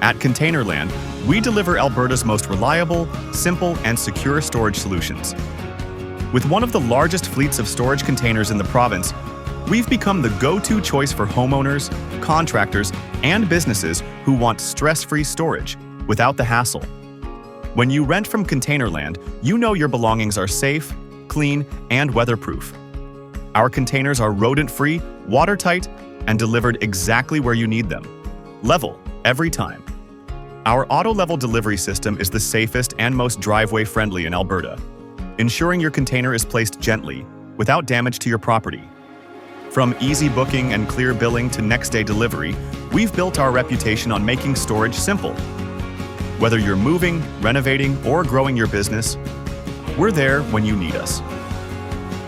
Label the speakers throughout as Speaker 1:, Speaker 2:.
Speaker 1: At Containerland, we deliver Alberta's most reliable, simple, and secure storage solutions. With one of the largest fleets of storage containers in the province, we've become the go-to choice for homeowners, contractors, and businesses who want stress-free storage without the hassle. When you rent from Containerland, you know your belongings are safe, clean, and weatherproof. Our containers are rodent-free, watertight, and delivered exactly where you need them. Level, every time. Our auto-level delivery system is the safest and most driveway-friendly in Alberta, ensuring your container is placed gently, without damage to your property. From easy booking and clear billing to next-day delivery, we've built our reputation on making storage simple. Whether you're moving, renovating, or growing your business, we're there when you need us.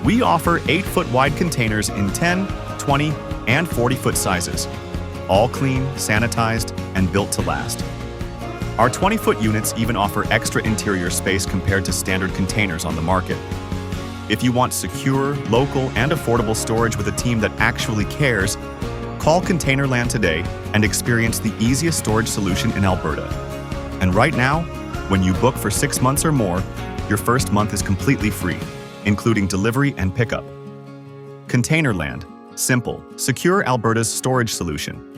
Speaker 1: We offer 8-foot wide containers in 10, 20, and 40-foot sizes, all clean, sanitized, and built to last. Our 20-foot units even offer extra interior space compared to standard containers on the market. If you want secure, local, and affordable storage with a team that actually cares, call Containerland today and experience the easiest storage solution in Alberta. And right now, when you book for 6 months or more, your first month is completely free, including delivery and pickup. Containerland, simple, secure Alberta's storage solution.